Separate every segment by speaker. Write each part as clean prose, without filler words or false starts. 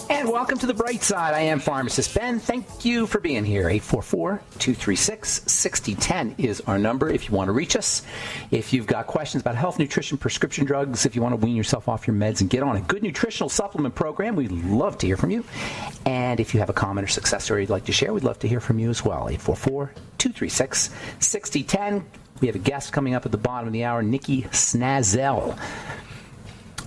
Speaker 1: And welcome to the bright side. I am Pharmacist Ben. Thank you for being here. 844-236-6010 is our number if you want to reach us. If you've got questions about health, nutrition, prescription drugs, if you want to wean yourself off your meds and get on a good nutritional supplement program, we'd love to hear from you. And if you have a comment or success story you'd like to share, we'd love to hear from you as well. 844-236-6010. We have a guest coming up at the bottom of the hour, Nikki Snazzell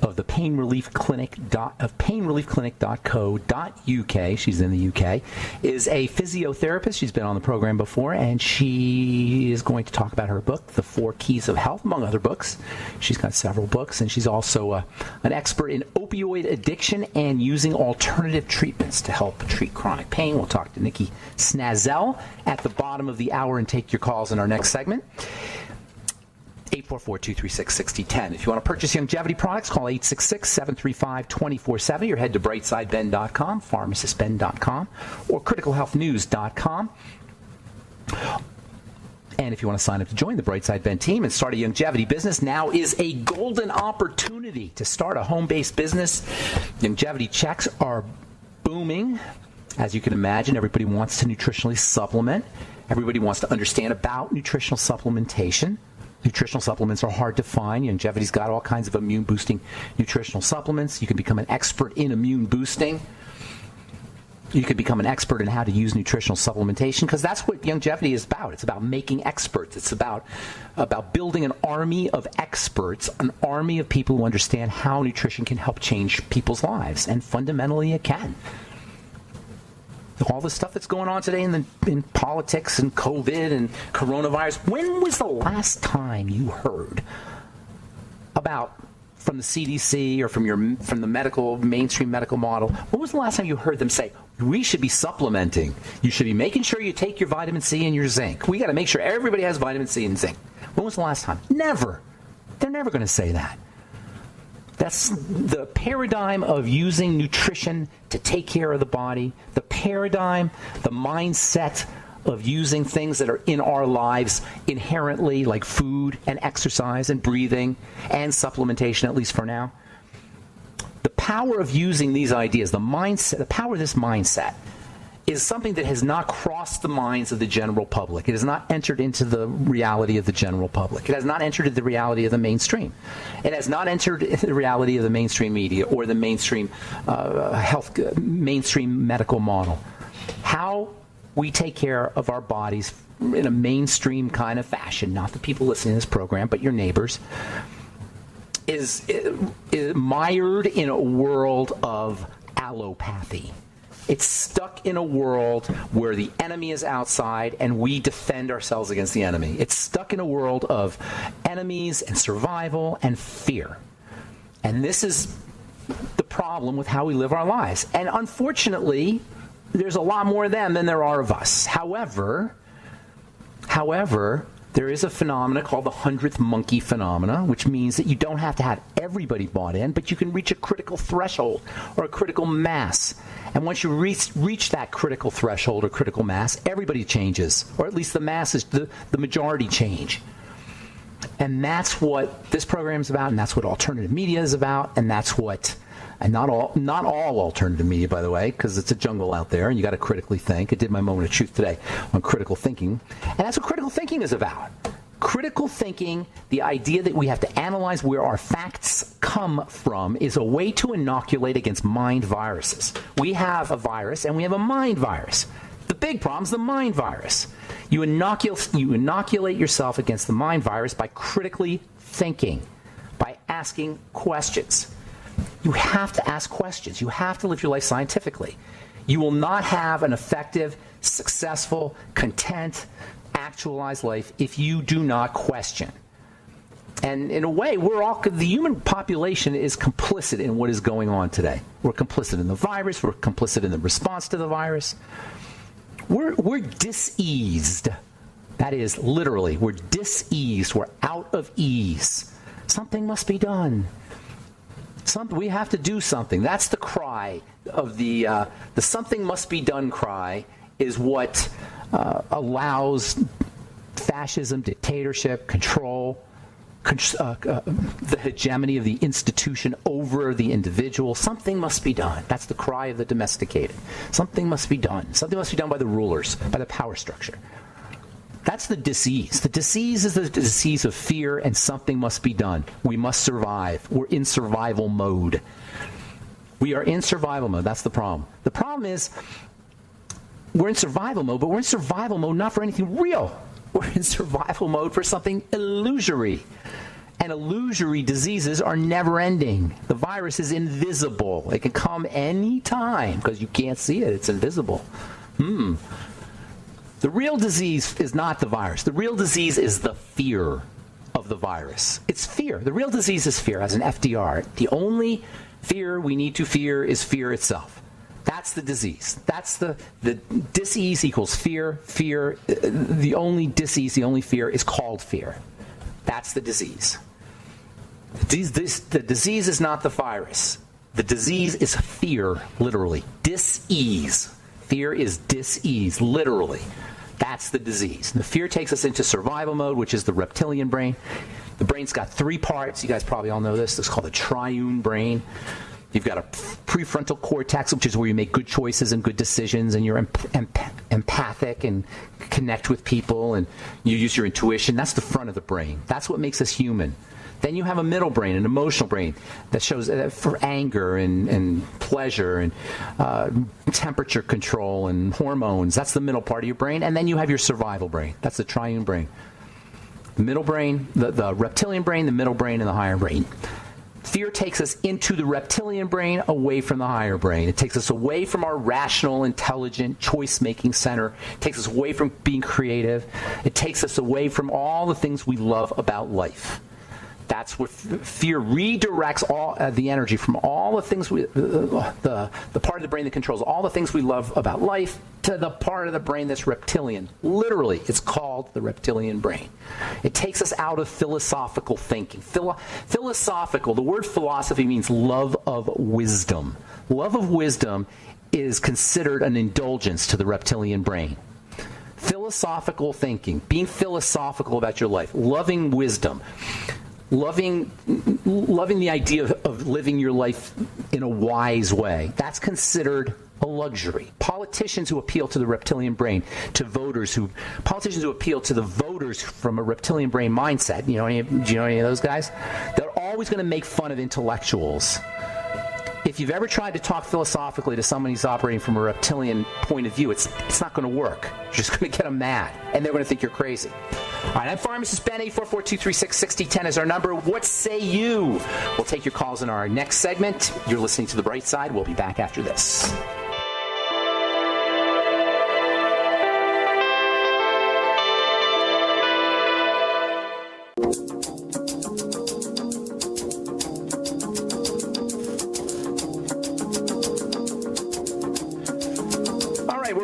Speaker 1: of the painreliefclinic.co.uk. She's in the UK. Is a physiotherapist. She's been on the program before, and she is going to talk about her book, The 4 Keys of Health, among other books. She's got several books, and she's also an expert in opioid addiction and using alternative treatments to help treat chronic pain. We'll talk to Nikki Snazzell at the bottom of the hour and take your calls in our next segment. 844-236-6010. If you want to purchase longevity products, call 866-735-2470 or head to brightsideben.com, pharmacistben.com, or criticalhealthnews.com. And if you want to sign up to join the Brightside Ben team and start a longevity business, now is a golden opportunity to start a home-based business. Longevity checks are booming. As you can imagine, everybody wants to nutritionally supplement. Everybody wants to understand about nutritional supplementation. Nutritional supplements are hard to find. Longevity's got all kinds of immune-boosting nutritional supplements. You can become an expert in immune boosting. You can become an expert in how to use nutritional supplementation, because that's what longevity is about. It's about making experts. It's about building an army of experts, an army of people who understand how nutrition can help change people's lives, and fundamentally it can. All the stuff that's going on today in politics and COVID and coronavirus. When was the last time you heard about, from the CDC or from the mainstream medical model, when was the last time you heard them say, we should be supplementing? You should be making sure you take your vitamin C and your zinc. We got to make sure everybody has vitamin C and zinc. When was the last time? Never. They're never going to say that. That's the paradigm of using nutrition to take care of the body, the paradigm, the mindset of using things that are in our lives inherently, like food and exercise and breathing and supplementation, at least for now. The power of using these ideas, the mindset, the power of this mindset is something that has not crossed the minds of the general public. It has not entered into the reality of the general public. It has not entered into the reality of the mainstream. It has not entered into the reality of the mainstream media or the mainstream mainstream medical model. How we take care of our bodies in a mainstream kind of fashion, not the people listening to this program, but your neighbors, is mired in a world of allopathy. It's stuck in a world where the enemy is outside and we defend ourselves against the enemy. It's stuck in a world of enemies and survival and fear. And this is the problem with how we live our lives. And unfortunately, there's a lot more of them than there are of us. However, there is a phenomenon called the 100th monkey phenomena, which means that you don't have to have everybody bought in, but you can reach a critical threshold or a critical mass. And once you reach that critical threshold or critical mass, everybody changes, or at least the masses, the majority change. And that's what this program is about, and that's what alternative media is about, and that's what... And not all alternative media, by the way, because it's a jungle out there, and you got to critically think. I did my moment of truth today on critical thinking, and that's what critical thinking is about. Critical thinking, the idea that we have to analyze where our facts come from, is a way to inoculate against mind viruses. We have a virus, and we have a mind virus. The big problem is the mind virus. You inoculate yourself against the mind virus by critically thinking, by asking questions. You have to ask questions. You have to live your life scientifically. You will not have an effective, successful, content, actualized life if you do not question. And in a way, the human population is complicit in what is going on today. We're complicit in the virus. We're complicit in the response to the virus. We're diseased. That is, literally, we're diseased. We're out of ease. Something must be done. We have to do something. That's the cry of the something must be done cry is what allows fascism, dictatorship, control, the hegemony of the institution over the individual. Something must be done. That's the cry of the domesticated. Something must be done. Something must be done by the rulers, by the power structure. That's the disease. The disease is the disease of fear, and something must be done. We must survive. We're in survival mode. We are in survival mode. That's the problem. The problem is we're in survival mode, but we're in survival mode not for anything real. We're in survival mode for something illusory. And illusory diseases are never ending. The virus is invisible. It can come any time because you can't see it. It's invisible. The real disease is not the virus. The real disease is the fear of the virus. It's fear. The real disease is fear, as an FDR. The only fear we need to fear is fear itself. That's the disease. That's the disease equals fear. Fear, the only disease, the only fear is called fear. That's the disease. The disease is not the virus. The disease is fear, literally. Dis-ease. Fear is dis-ease, literally. That's the disease. The fear takes us into survival mode, which is the reptilian brain. The brain's got 3 parts. You guys probably all know this. It's called the triune brain. You've got a prefrontal cortex, which is where you make good choices and good decisions, and you're empathic and connect with people, and you use your intuition. That's the front of the brain. That's what makes us human. Then you have a middle brain, an emotional brain, that shows for anger and pleasure and temperature control and hormones. That's the middle part of your brain. And then you have your survival brain. That's the triune brain. The middle brain, the reptilian brain, the middle brain, and the higher brain. Fear takes us into the reptilian brain, away from the higher brain. It takes us away from our rational, intelligent, choice-making center. It takes us away from being creative. It takes us away from all the things we love about life. That's what fear redirects all the energy from all the things the part of the brain that controls all the things we love about life to the part of the brain that's reptilian. Literally, it's called the reptilian brain. It takes us out of philosophical thinking. Philosophical, the word philosophy means love of wisdom. Love of wisdom is considered an indulgence to the reptilian brain. Philosophical thinking, being philosophical about your life, loving wisdom. Loving the idea of living your life in a wise way. That's considered a luxury. Politicians who appeal to the reptilian brain, politicians who appeal to the voters from a reptilian brain mindset. Do you know any of those guys? They're always going to make fun of intellectuals. If you've ever tried to talk philosophically to someone who's operating from a reptilian point of view, it's not going to work. You're just going to get them mad, and they're going to think you're crazy. All right, I'm Pharmacist Ben. 844-236-6010 is our number. What say you? We'll take your calls in our next segment. You're listening to The Bright Side. We'll be back after this.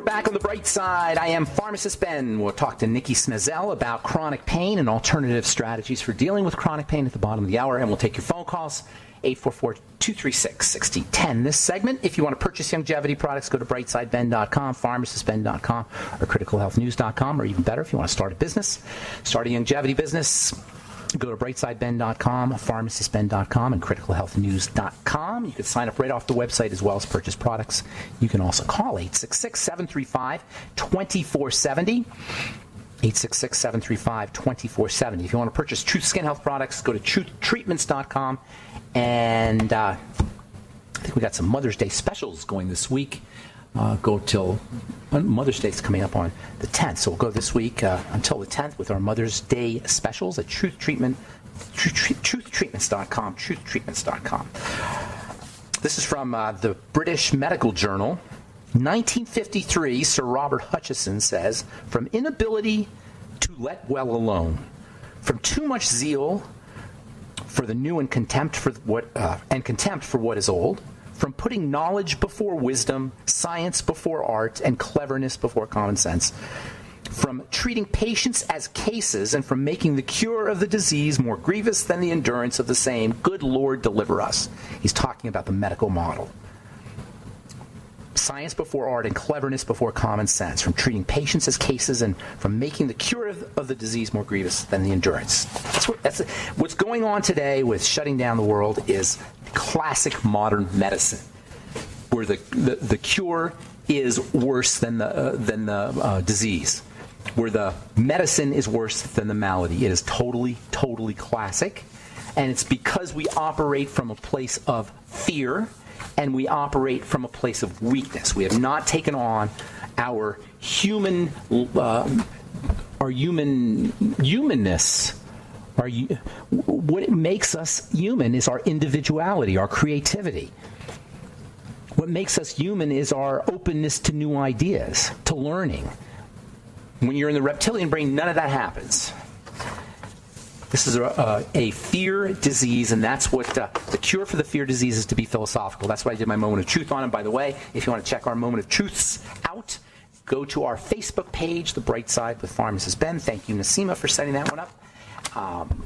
Speaker 1: Back on the bright side, I am Pharmacist Ben. We'll talk to Nikki Snazzell about chronic pain and alternative strategies for dealing with chronic pain at the bottom of the hour, and we'll take your phone calls, 844-236-6010. This segment, if you want to purchase longevity products, go to brightsideben.com, pharmacistben.com, or criticalhealthnews.com, or even better, if you want to start a business, start a longevity business, go to brightsideben.com, pharmacistben.com, and criticalhealthnews.com. You can sign up right off the website as well as purchase products. You can also call 866-735-2470. 866-735-2470. If you want to purchase Truth Skin Health products, go to truthtreatments.com. And I think we got some Mother's Day specials going this week. Go till Mother's Day is coming up on the 10th. So we'll go this week until the 10th with our Mother's Day specials at truthtreatments.com, truthtreatments.com. This is from the British Medical Journal. 1953, Sir Robert Hutchison says, from inability to let well alone, from too much zeal for the new and contempt for what is old, from putting knowledge before wisdom, science before art, and cleverness before common sense, from treating patients as cases, and from making the cure of the disease more grievous than the endurance of the same. Good Lord, deliver us. He's talking about the medical model. science before art, and cleverness before common sense, from treating patients as cases and from making the cure of the disease more grievous than the endurance. What's going on today with shutting down the world is classic modern medicine, where the cure is worse than the disease, where the medicine is worse than the malady. It is totally, totally classic, and it's because we operate from a place of fear, and we operate from a place of weakness. We have not taken on our humanness. What makes us human is our individuality, our creativity. What makes us human is our openness to new ideas, to learning. When you're in the reptilian brain, none of that happens. This is a fear disease, and that's what the cure for the fear disease is, to be philosophical. That's what I did my moment of truth on. And by the way, if you want to check our moment of truths out, go to our Facebook page, The Bright Side with Pharmacist Ben. Thank you, Nasima, for setting that one up.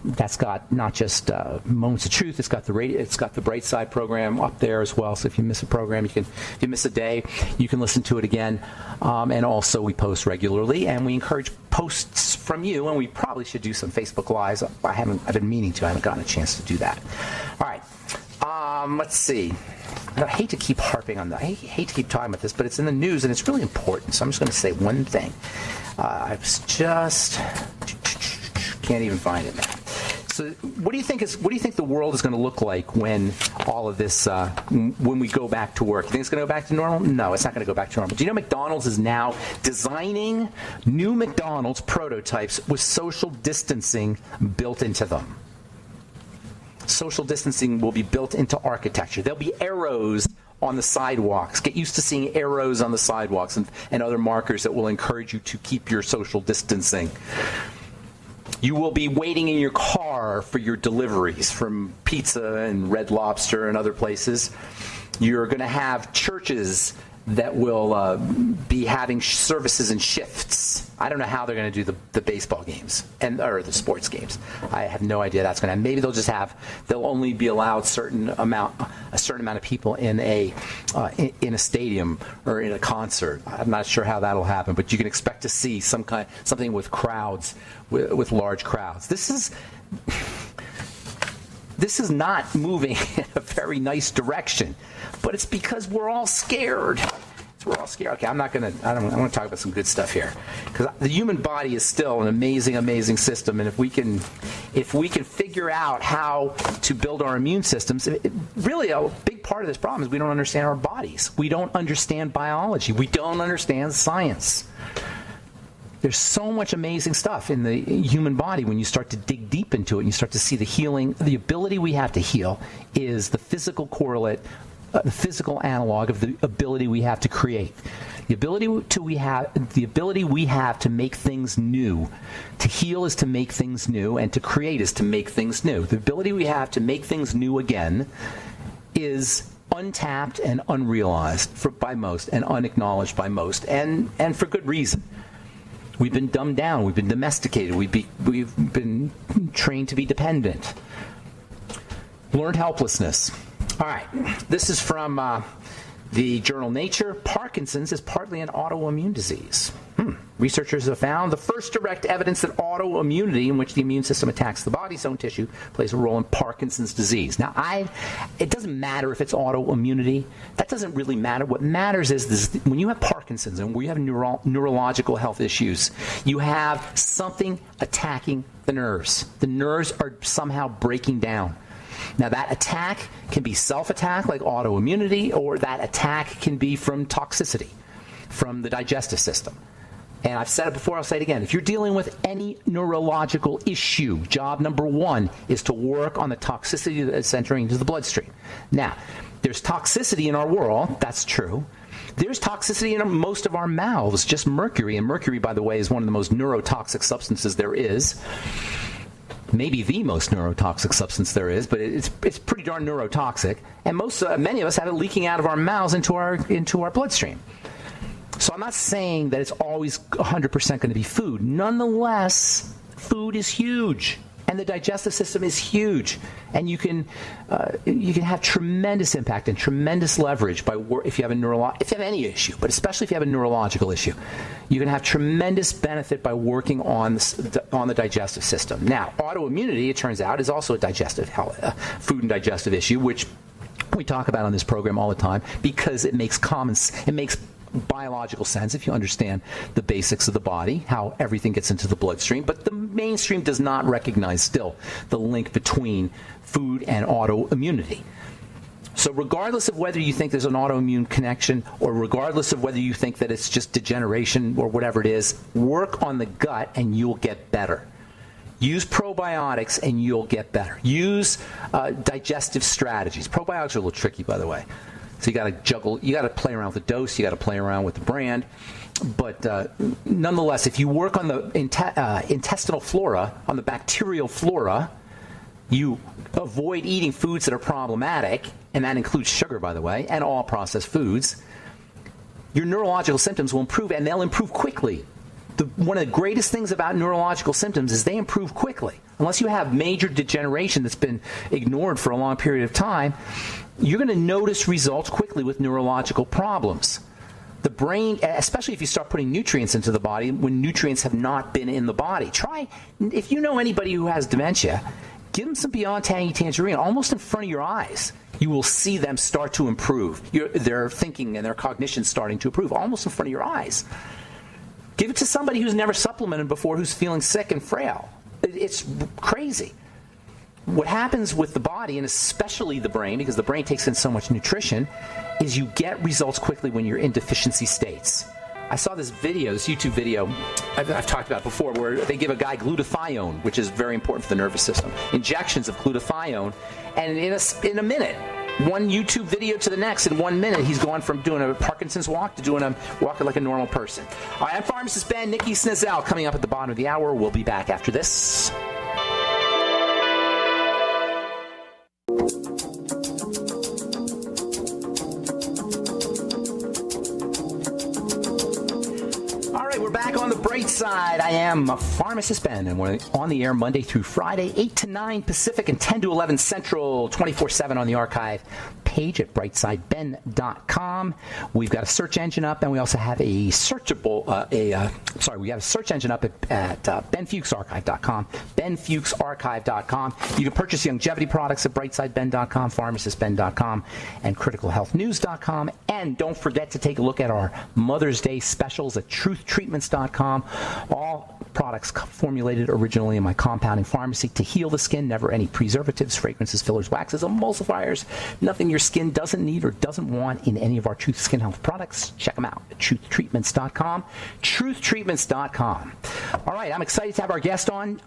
Speaker 1: That's got not just moments of truth. It's got the Bright Side program up there as well. So if you miss a program, if you miss a day, you can listen to it again. And also, we post regularly, and we encourage posts from you. And we probably should do some Facebook Lives. I've been meaning to. I haven't gotten a chance to do that. All right. Let's see. I hate to keep harping on that. I hate to keep talking about this, but it's in the news and it's really important. So I'm just going to say one thing. I was just. Can't even find it now. So, what do you think the world is going to look like when all of this, when we go back to work? You think it's going to go back to normal? No, it's not going to go back to normal. Do you know McDonald's is now designing new McDonald's prototypes with social distancing built into them? Social distancing will be built into architecture. There'll be arrows on the sidewalks. Get used to seeing arrows on the sidewalks and other markers that will encourage you to keep your social distancing. You will be waiting in your car for your deliveries from Pizza and Red Lobster and other places. You're going to have churches that will be having services in shifts. I don't know how they're going to do the baseball games or the sports games. I have no idea that's going to happen. Maybe they'll only be allowed a certain amount of people in a stadium or in a concert. I'm not sure how that'll happen, but you can expect to see something with crowds, with large crowds. This is not moving in a very nice direction, but it's because we're all scared. So we're all scared. Okay, I want to talk about some good stuff here, because the human body is still an amazing, amazing system, and if we can figure out how to build our immune systems, really a big part of this problem is we don't understand our bodies. We don't understand biology. We don't understand science. There's so much amazing stuff in the human body when you start to dig deep into it and you start to see the healing. The ability we have to heal is the physical correlate, the physical analog of the ability we have to create. The ability we have to make things new. To heal is to make things new, and to create is to make things new. The ability we have to make things new again is untapped and unrealized by most, and unacknowledged by most, and for good reason. We've been dumbed down. We've been domesticated. We've been trained to be dependent. Learned helplessness. All right. This is from the journal Nature. Parkinson's is partly an autoimmune disease. Researchers have found the first direct evidence that autoimmunity, in which the immune system attacks the body's own tissue, plays a role in Parkinson's disease. Now, it doesn't matter if it's autoimmunity. That doesn't really matter. What matters is this: when you have Parkinson's and when you have neurological health issues, you have something attacking the nerves. The nerves are somehow breaking down. Now, that attack can be self-attack, like autoimmunity, or that attack can be from toxicity, from the digestive system. And I've said it before, I'll say it again. If you're dealing with any neurological issue, job number one is to work on the toxicity that's entering into the bloodstream. Now, there's toxicity in our world. That's true. There's toxicity in most of our mouths, just mercury. And mercury, by the way, is one of the most neurotoxic substances there is. Maybe the most neurotoxic substance there is, but it's pretty darn neurotoxic. And many of us have it leaking out of our mouths into our bloodstream. So I'm not saying that it's always 100% going to be food. Nonetheless, food is huge. And the digestive system is huge, and you can have tremendous impact and tremendous leverage by if you have any issue, but especially if you have a neurological issue, you can have tremendous benefit by working on the digestive system. Now, autoimmunity, it turns out, is also a digestive food and digestive issue, which we talk about on this program all the time because it makes biological sense if you understand the basics of the body, how everything gets into the bloodstream. But the mainstream does not recognize still the link between food and autoimmunity. So regardless of whether you think there's an autoimmune connection or regardless of whether you think that it's just degeneration or whatever it is, work on the gut and you'll get better. Use probiotics and you'll get better. Use digestive strategies. Probiotics are a little tricky, by the way. So you got to juggle, you got to play around with the dose, you got to play around with the brand. But nonetheless, if you work on the intestinal flora, on the bacterial flora, you avoid eating foods that are problematic, and that includes sugar, by the way, and all processed foods, your neurological symptoms will improve, and they'll improve quickly. One of the greatest things about neurological symptoms is they improve quickly. Unless you have major degeneration that's been ignored for a long period of time, you're going to notice results quickly with neurological problems. The brain, especially if you start putting nutrients into the body when nutrients have not been in the body. If you know anybody who has dementia, give them some Beyond Tangy Tangerine almost in front of your eyes. You will see them start to improve. Their thinking and their cognition starting to improve almost in front of your eyes. Give it to somebody who's never supplemented before, who's feeling sick and frail. It's crazy. What happens with the body, and especially the brain, because the brain takes in so much nutrition, is you get results quickly when you're in deficiency states. I saw this YouTube video I've talked about before, where they give a guy glutathione, which is very important for the nervous system, injections of glutathione, and in a minute, one YouTube video to the next, in 1 minute, he's gone from doing a Parkinson's walk to doing a walk like a normal person. All right, I'm Pharmacist Ben, Nikki Snazzell, coming up at the bottom of the hour. We'll be back after this. We're back on the bright side. I am a Pharmacist Ben, and we're on the air Monday through Friday, 8 to 9 Pacific and 10 to 11 Central, 24/7 on the archive page at brightsideben.com. We've got a search engine up, and we also have a searchable, we have a search engine up at benfuchsarchive.com, benfuchsarchive.com. You can purchase longevity products at brightsideben.com, pharmacistben.com, and criticalhealthnews.com. And don't forget to take a look at our Mother's Day specials at truthtreatments.com. All products formulated originally in my compounding pharmacy to heal the skin. Never any preservatives, fragrances, fillers, waxes, emulsifiers. Nothing your skin doesn't need or doesn't want in any of our Truth Skin Health products. Check them out at truthtreatments.com. Truthtreatments.com. All right, I'm excited to have our guest on,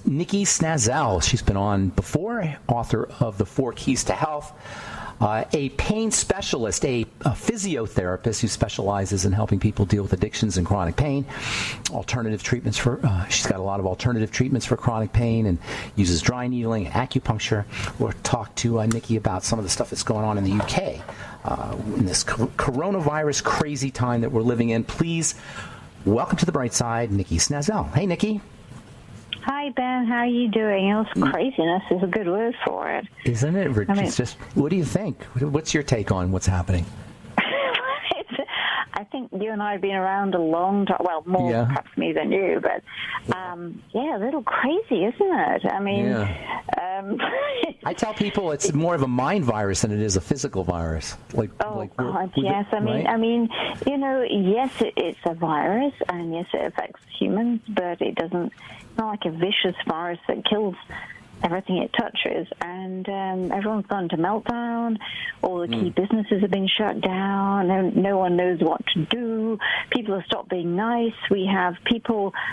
Speaker 1: Nikki Snazzell. She's been on before, author of The 4 Keys to Health. A pain specialist, a physiotherapist who specializes in helping people deal with addictions and chronic pain. Alternative treatments she's got a lot of alternative treatments for chronic pain and uses dry needling and acupuncture. We'll talk to Nikki about some of the stuff that's going on in the UK in this coronavirus crazy time that we're living in. Please welcome to the bright side, Nikki Snazzell. Hey, Nikki.
Speaker 2: Hi, Ben. How are you doing? Craziness is a good word for it.
Speaker 1: Isn't it? It's just, what do you think? What's your take on what's happening?
Speaker 2: I think you and I have been around a long time. Well, more perhaps me than you, but a little crazy, isn't it? I mean,
Speaker 1: I tell people it's more of a mind virus than it is a physical virus.
Speaker 2: Yes. I mean, yes, it's a virus, and yes, it affects humans, but it doesn't. It's not like a vicious virus that kills everything it touches, and everyone's gone to meltdown. All the key businesses have been shut down, and no one knows what to do. People have stopped being nice. We have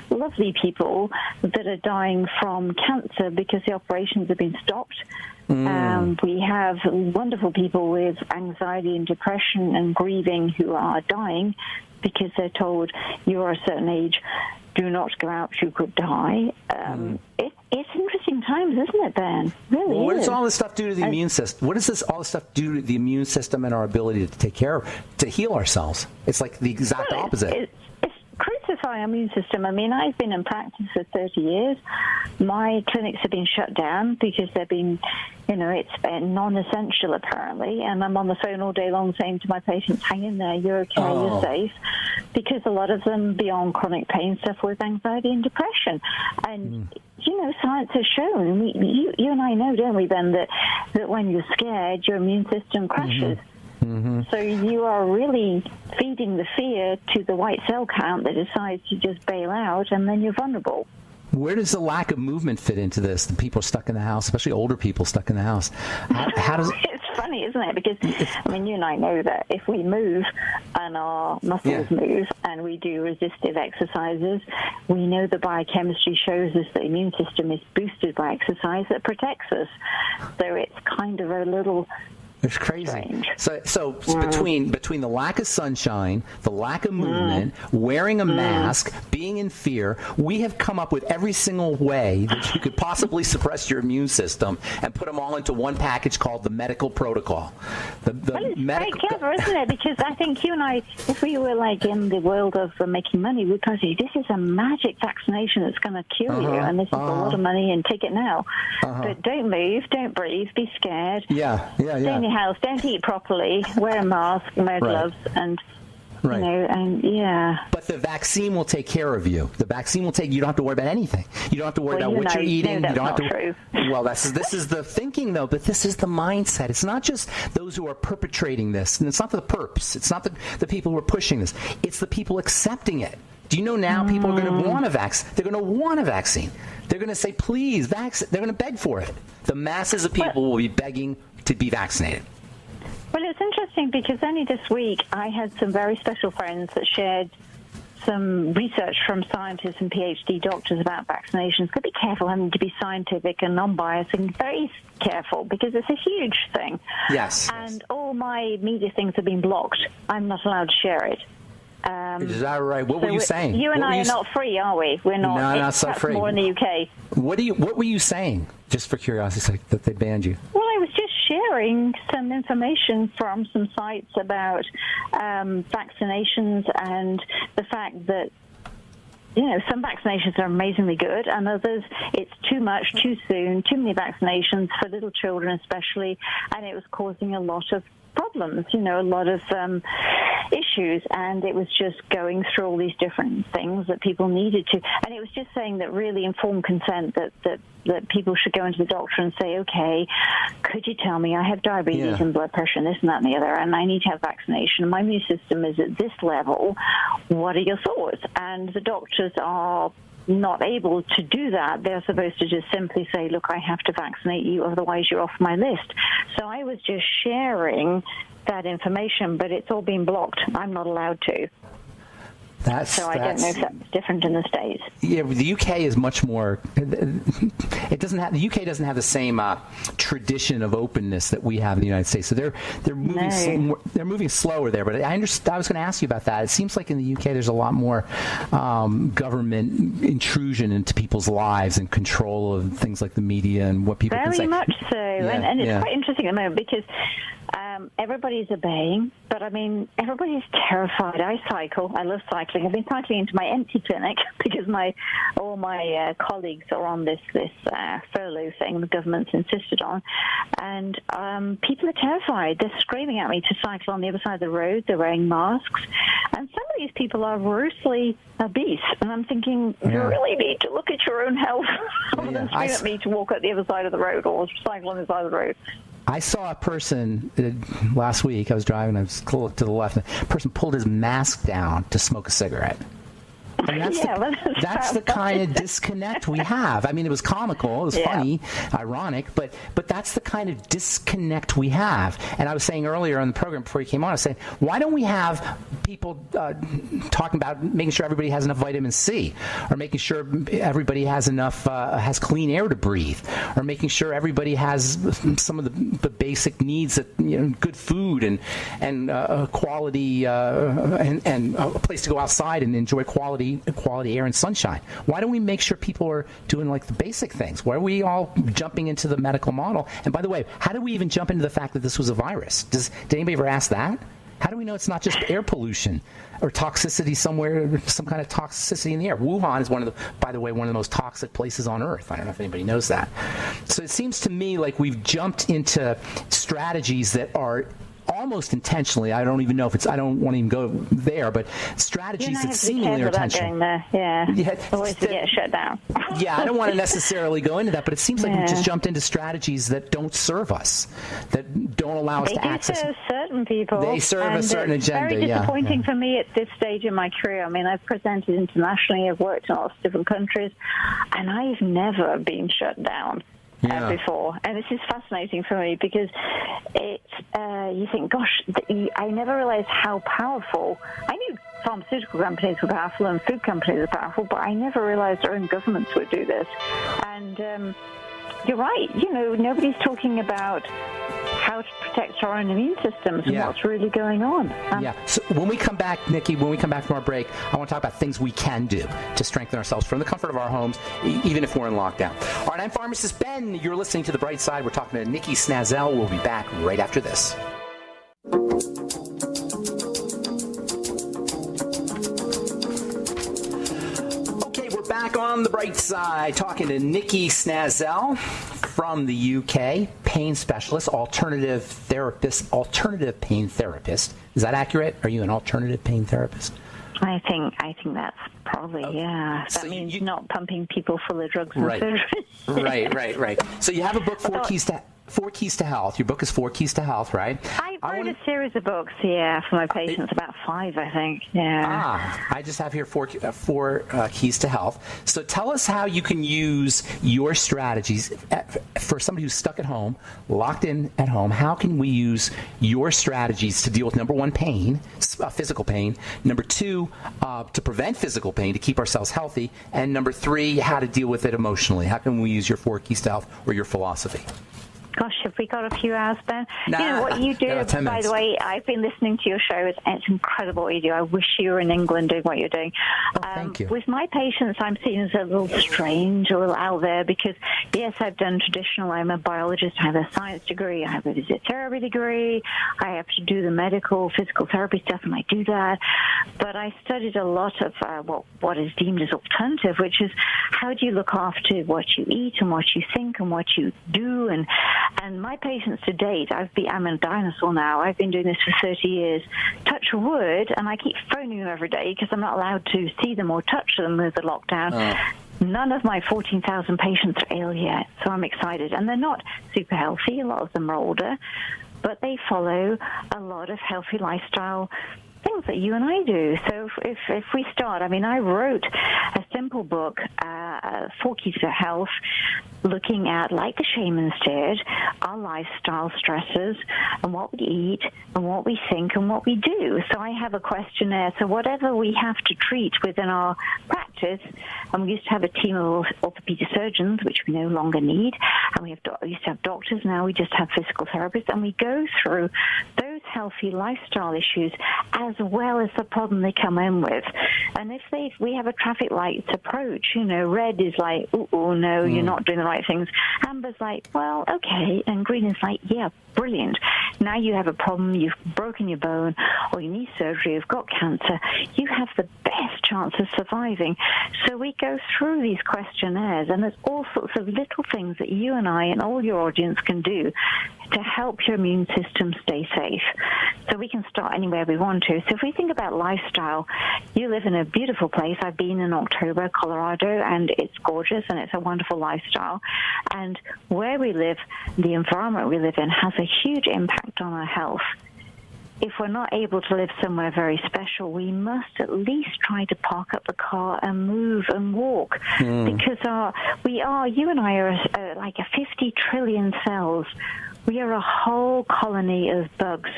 Speaker 2: lovely people, that are dying from cancer because the operations have been stopped. We have wonderful people with anxiety and depression and grieving who are dying because they're told, you're a certain age, do not go out, you could die. It's interesting times, isn't it, Ben? Really
Speaker 1: what does all this stuff do to the immune system? What does all this stuff do to the immune system and our ability to take care of, to heal ourselves? It's like the exact opposite.
Speaker 2: It's crucify our immune system. I mean, I've been in practice for 30 years. My clinics have been shut down because they've been, it's been non-essential apparently. And I'm on the phone all day long saying to my patients, hang in there, you're okay, you're safe. Because a lot of them, beyond chronic pain, suffer with anxiety and depression. And, science has shown, you and I know, don't we, Ben, that when you're scared, your immune system crashes. Mm-hmm. So you are really feeding the fear to the white cell count that decides to just bail out, and then you're vulnerable.
Speaker 1: Where does the lack of movement fit into this? The people stuck in the house, especially older people stuck in the house. How does
Speaker 2: It's funny, isn't it? Because, you and I know that if we move and our muscles move and we do resistive exercises, we know the biochemistry shows us the immune system is boosted by exercise that protects us. So it's kind of a little...
Speaker 1: It's crazy. Strange. So between the lack of sunshine, the lack of movement, wearing a mask, being in fear, we have come up with every single way that you could possibly suppress your immune system and put them all into one package called the medical protocol.
Speaker 2: It's very clever, isn't it? Because I think you and I, if we were like in the world of making money, we'd probably say, this is a magic vaccination that's going to cure you, and this is a lot of money, and take it now. But don't move, don't breathe, be scared. Stay in your house, don't eat properly, wear a mask, wear gloves, and
Speaker 1: But the vaccine will take care of you. The vaccine will you don't have to worry about anything. You don't have to worry about what you're eating.
Speaker 2: That's
Speaker 1: you don't
Speaker 2: not
Speaker 1: have to.
Speaker 2: True.
Speaker 1: Well, this is the thinking, though. But this is the mindset. It's not just those who are perpetrating this, and it's not the perps. It's not the people who are pushing this. It's the people accepting it. Do you know now people are going to want a vaccine? They're going to want a vaccine. They're going to say, please, vaccine. They're going to beg for it. The masses of people will be begging to be vaccinated.
Speaker 2: Well, it's interesting because only this week I had some very special friends that shared some research from scientists and PhD doctors about vaccinations. Got to be careful having to be scientific and non-biased, and very careful because it's a huge thing.
Speaker 1: Yes.
Speaker 2: And all my media things have been blocked. I'm not allowed to share it.
Speaker 1: Is that right? What were you saying?
Speaker 2: You and I are not free, are we? We're not.
Speaker 1: No, not so free.
Speaker 2: More in the UK.
Speaker 1: What were you saying? Just for curiosity's sake, that they banned you.
Speaker 2: Well, I was just sharing some information from some sites about vaccinations and the fact that some vaccinations are amazingly good, and others it's too much, too soon, too many vaccinations for little children especially, and it was causing a lot of problems, a lot of issues, and it was just going through all these different things that people needed to, and it was just saying that really informed consent, that people should go into the doctor and say, okay, could you tell me I have diabetes and blood pressure and this and that and the other, and I need to have vaccination, my immune system is at this level, what are your thoughts? And the doctors are not able to do that. They're supposed to just simply say, look, I have to vaccinate you, otherwise you're off my list. So I was just sharing that information, but it's all been blocked. I'm not allowed to. So I don't know if that's different in the States.
Speaker 1: Yeah, the UK is much more. It doesn't have. The UK doesn't have the same tradition of openness that we have in the United States. So they're moving. They're moving slower there. But I understand. I was going to ask you about that. It seems like in the UK there's a lot more government intrusion into people's lives and control of things like the media and what people can say.
Speaker 2: Very much so, and it's quite interesting at the moment because. Everybody's obeying, but I mean, everybody's terrified. I cycle. I love cycling. I've been cycling into my empty clinic because all my colleagues are on this furlough thing the government's insisted on, and people are terrified. They're screaming at me to cycle on the other side of the road. They're wearing masks, and some of these people are grossly obese, and I'm thinking, you really need to look at your own health rather than scream at me to walk at the other side of the road or cycle on the side of the road.
Speaker 1: I saw a person last week. I was driving. I was looked to the left. And the person pulled his mask down to smoke a cigarette. And that's the kind of disconnect we have. I mean, it was comical, it was funny, ironic, but that's the kind of disconnect we have. And I was saying earlier in the program before you came on, I was saying, why don't we have people talking about making sure everybody has enough vitamin C, or making sure everybody has enough has clean air to breathe, or making sure everybody has some of the basic needs that good food and quality and a place to go outside and enjoy quality air and sunshine. Why don't we make sure people are doing like the basic things? Why are we all jumping into the medical model? And by the way, how do we even jump into the fact that this was a virus? Did anybody ever ask that? How do we know it's not just air pollution or toxicity somewhere, some kind of toxicity in the air? Wuhan is by the way, one of the most toxic places on Earth. I don't know if anybody knows that. So it seems to me like we've jumped into strategies that are almost intentionally. I don't even know if it's. I don't want to even go there, but strategies that seemingly are intentional.
Speaker 2: Yeah. Always to get shut down.
Speaker 1: Yeah, I don't want to necessarily go into that, but it seems like we just jumped into strategies that don't serve us, that don't allow us to access.
Speaker 2: They serve certain people.
Speaker 1: They serve a certain agenda.
Speaker 2: Very disappointing for me at this stage in my career. I mean, I've presented internationally. I've worked in lots of different countries, and I've never been shut down. Before, and this is fascinating for me because you think, gosh, I never realized how powerful. I knew pharmaceutical companies were powerful and food companies were powerful, but I never realized our own governments would do this. And you're right, nobody's talking about how to protect our own immune systems and what's really going on.
Speaker 1: So when we come back, Nikki, from our break, I want to talk about things we can do to strengthen ourselves from the comfort of our homes, even if we're in lockdown. All right, I'm Pharmacist Ben. You're listening to The Bright Side. We're talking to Nikki Snazzell. We'll be back right after this. Okay, we're back on The Bright Side, talking to Nikki Snazzell from the UK, pain specialist, alternative pain therapist. Is that accurate? Are you an alternative pain therapist?
Speaker 2: I think that's probably, That means not pumping people full of drugs and surgery.
Speaker 1: Right. So you have a book, Four Keys to Health. Your book is 4 Keys to Health, right?
Speaker 2: I wrote a series of books, for my patients, about 5, I think.
Speaker 1: I just have here four Keys to Health. So tell us how you can use your strategies for somebody who's stuck at home, locked in at home. How can we use your strategies to deal with, number one, pain, physical pain, number two, to prevent physical pain, to keep ourselves healthy, and number 3, how to deal with it emotionally? How can we use your 4 Keys to Health or your philosophy?
Speaker 2: Gosh, have we got a few hours, Ben? You know what you do, by the way, I've been listening to your show. It's incredible what you do. I wish you were in England doing what you're doing.
Speaker 1: Thank you.
Speaker 2: With my patients, I'm seen as a little strange or a little out there because, yes, I've done traditional. I'm a biologist. I have a science degree. I have a physiotherapy degree. I have to do the medical, physical therapy stuff, and I do that. But I studied a lot of what is deemed as alternative, which is how do you look after what you eat and what you think and what you do. And my patients to date, I'm a dinosaur now. I've been doing this for 30 years. Touch wood, and I keep phoning them every day because I'm not allowed to see them or touch them with the lockdown. None of my 14,000 patients are ill yet, so I'm excited. And they're not super healthy. A lot of them are older, but they follow a lot of healthy lifestyle things that you and I do. So if we start, I wrote a simple book, 4 Keys to Health, looking at, like the shamans did, our lifestyle stresses and what we eat and what we think and what we do. So I have a questionnaire. So whatever we have to treat within our practice, and we used to have a team of orthopedic surgeons, which we no longer need, and we used to have doctors, now we just have physical therapists, and we go through those healthy lifestyle issues as well as the problem they come in with. And if we have a traffic lights approach, red is like, oh no, you're not doing the right things. Amber's like, well, okay. And green is like, yeah, brilliant. Now you have a problem, you've broken your bone, or you need surgery, you've got cancer. You have the best chance of surviving. So we go through these questionnaires, and there's all sorts of little things that you and I and all your audience can do to help your immune system stay safe. So we can start anywhere we want to. So if we think about lifestyle, you live in a beautiful place. I've been in October, Colorado, and it's gorgeous, and it's a wonderful lifestyle. And where we live, the environment we live in, has a huge impact on our health. If we're not able to live somewhere very special, we must at least try to park up the car and move and walk. Because you and I are like a 50 trillion cells. We are a whole colony of bugs.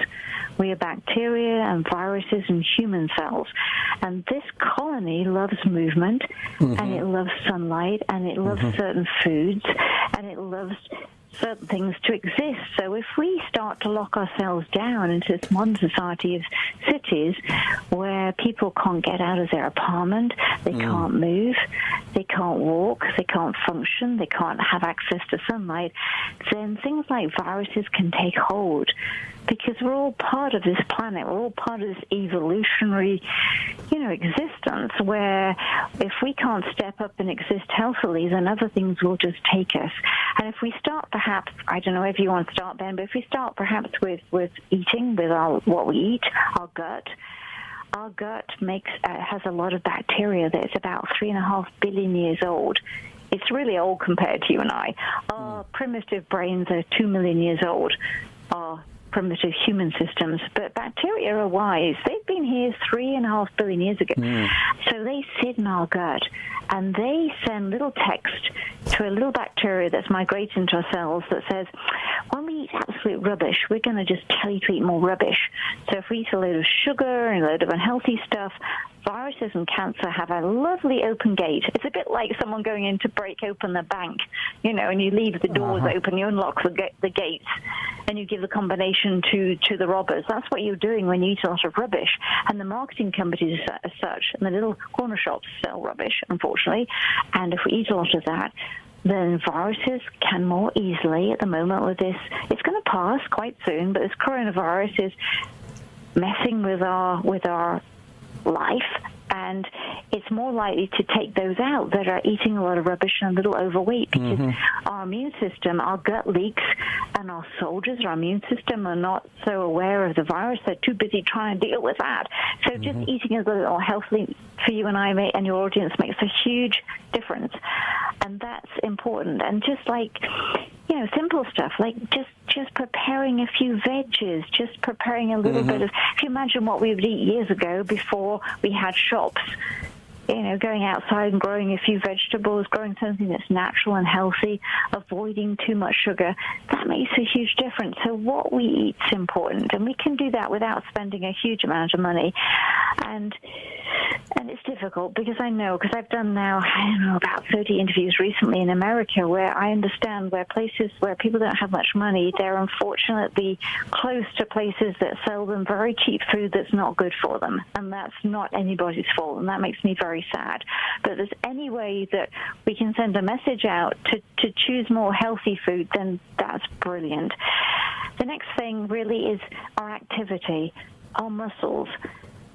Speaker 2: We are bacteria and viruses and human cells. And this colony loves movement, and it loves sunlight, and it loves certain foods, and it loves certain things to exist. So if we start to lock ourselves down into this modern society of cities where people can't get out of their apartment, they can't move, they can't walk, they can't function, they can't have access to sunlight, then things like viruses can take hold. because we're all part of this planet. We're all part of this evolutionary, existence where if we can't step up and exist healthily, then other things will just take us. And if we start perhaps, I don't know if you want to start, Ben, but if we start perhaps with eating, with what we eat, our gut. Our gut has a lot of bacteria that's about 3.5 billion years old. It's really old compared to you and I. Our primitive brains are 2 million years old, our primitive human systems. But bacteria are wise. They've been here 3.5 billion years ago. So they sit in our gut, and they send little text to a little bacteria that's migrating into our cells that says, when we eat absolute rubbish, we're going to just tell you to eat more rubbish. So if we eat a load of sugar and a load of unhealthy stuff, viruses and cancer have a lovely open gate. It's a bit like someone going in to break open the bank, and you leave the doors open, you unlock the gates, and you give the combination to the robbers. That's what you're doing when you eat a lot of rubbish. And the marketing companies are such, and the little corner shops sell rubbish, unfortunately. And if we eat a lot of that, then viruses can more easily, at the moment with this, it's going to pass quite soon, but this coronavirus is messing with our life, and it's more likely to take those out that are eating a lot of rubbish and a little overweight, because our immune system, our gut leaks, and our soldiers, our immune system, are not so aware of the virus. They're too busy trying to deal with that. So just eating a little more healthily for you and I and your audience makes a huge difference, and that's important. And just like, simple stuff like just preparing a few veggies, just preparing a little bit of, if you imagine what we would eat years ago before we had shops, going outside and growing a few vegetables, growing something that's natural and healthy, avoiding too much sugar, that makes a huge difference. So what we eat is important, and we can do that without spending a huge amount of money. And it's difficult because I've done now, about 30 interviews recently in America where I understand where places where people don't have much money, they're unfortunately close to places that sell them very cheap food that's not good for them. And that's not anybody's fault, and that makes me very sad. But if there's any way that we can send a message out to choose more healthy food, then that's brilliant. The next thing really is our activity, our muscles.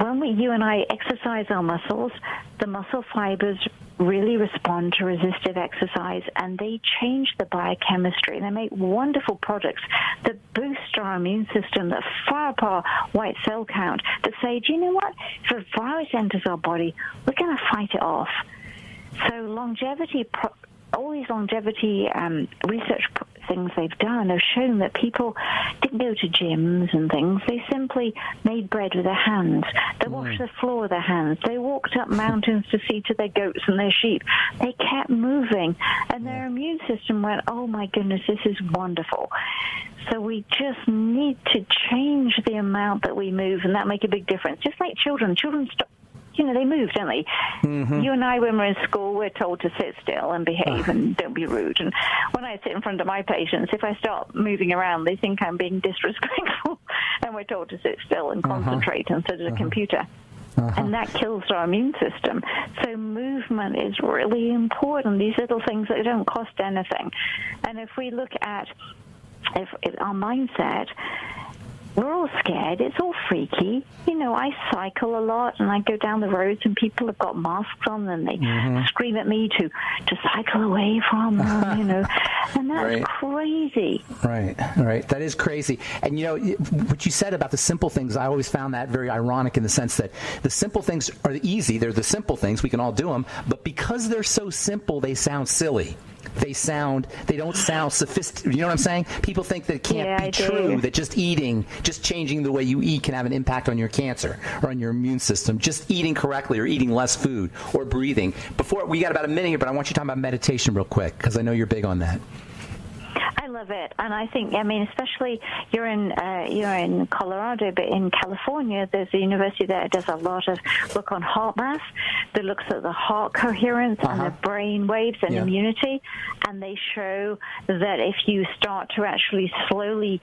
Speaker 2: When you and I exercise our muscles, the muscle fibers really respond to resistive exercise, and they change the biochemistry. They make wonderful products that boost our immune system, that fire up our white cell count, that say, do you know what? If a virus enters our body, we're going to fight it off. So longevity, all these longevity research things they've done have shown that people didn't go to gyms and things. They simply made bread with their hands. They washed the floor with their hands. They walked up mountains to see to their goats and their sheep. They kept moving, and their immune system went, oh my goodness, this is wonderful. So we just need to change the amount that we move, and that make a big difference. Just like children stop. They move, don't they? You and I, when we're in school, we're told to sit still and behave and don't be rude. And when I sit in front of my patients, if I start moving around, they think I'm being disrespectful. And we're told to sit still and concentrate instead of a computer. And that kills our immune system. So movement is really important. These little things that don't cost anything. And if we look at if our mindset, we're all scared. It's all freaky. I cycle a lot, and I go down the roads, and people have got masks on, and they scream at me to cycle away from them, and that's crazy.
Speaker 1: Right. That is crazy. And, what you said about the simple things, I always found that very ironic in the sense that the simple things are easy. They're the simple things. We can all do them. But because they're so simple, they sound silly. They don't sound sophisticated. You know what I'm saying? People think that it can't be true, that just changing the way you eat can have an impact on your cancer or on your immune system. Just eating correctly or eating less food or breathing. We got about a minute here, but I want you to talk about meditation real quick because I know you're big on that.
Speaker 2: I love it, and I think, especially you're in Colorado, but in California, there's a university that does a lot of look on heart math, that looks at the heart coherence and the brain waves and immunity, and they show that if you start to actually slowly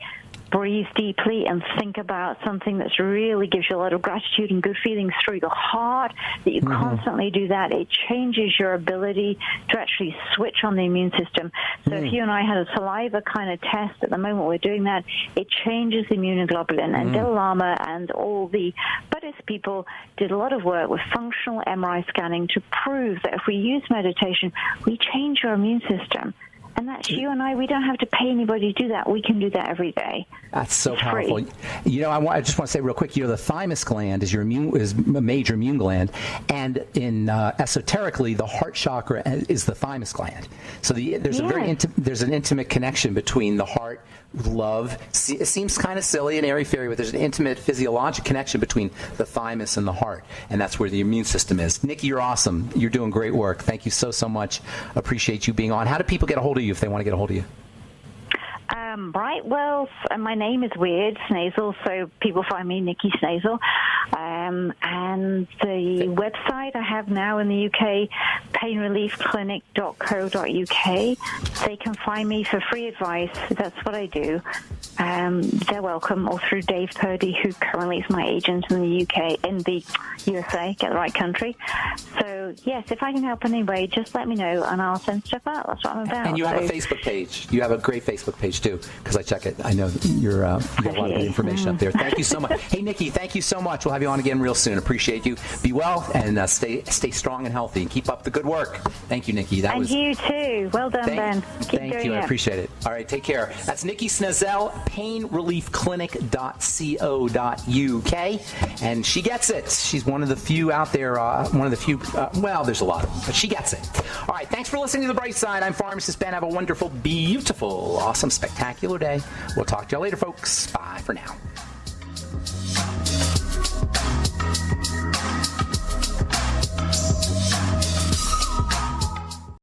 Speaker 2: breathe deeply and think about something that's really gives you a lot of gratitude and good feelings through your heart, that you constantly do that, it changes your ability to actually switch on the immune system. So if you and I had a saliva kind of test at the moment we're doing that, it changes the immunoglobulin. And Dalai Lama and all the Buddhist people did a lot of work with functional MRI scanning to prove that if we use meditation, we change our immune system. And that's you and I. We don't have to pay anybody to do that. We can do that every day.
Speaker 1: That's so powerful. You know, I just want to say real quick, the thymus gland is is a major immune gland, and in esoterically, the heart chakra is the thymus gland. So there's there's an intimate connection between the heart, love. It seems kind of silly and airy-fairy, but there's an intimate physiologic connection between the thymus and the heart, and that's where the immune system is. Nikki, you're awesome. You're doing great work. Thank you so much. Appreciate you being on. How do people get a hold of you if they want to get a hold of you?
Speaker 2: Right, well, my name is weird, Snazzell, so people find me Nikki Snazzell. And the website I have now in the UK, painreliefclinic.co.uk. They can find me for free advice. That's what I do. They're welcome, or through Dave Purdy, who currently is my agent in the UK, in the USA, get the right country. So, yes, if I can help in any way, just let me know, and I'll send stuff out. That's what I'm about.
Speaker 1: And you have a Facebook page. You have a great Facebook page, too, because I check it. I know you got a lot of good information up there. Thank you so much. Hey, Nikki, thank you so much. We'll have you on again real soon. Appreciate you. Be well, and stay strong and healthy, and keep up the good work. Thank you, Nikki.
Speaker 2: You too. Well done, Ben.
Speaker 1: Thank you. I appreciate it. All right, take care. That's Nikki Snazzell, painreliefclinic.co.uk, and she gets it. She's one of the few out there, well, there's a lot of them, but she gets it. All right, thanks for listening to The Bright Side. I'm Pharmacist Ben. Have a wonderful, beautiful, awesome, spectacular day. We'll talk to y'all later, folks. Bye for now.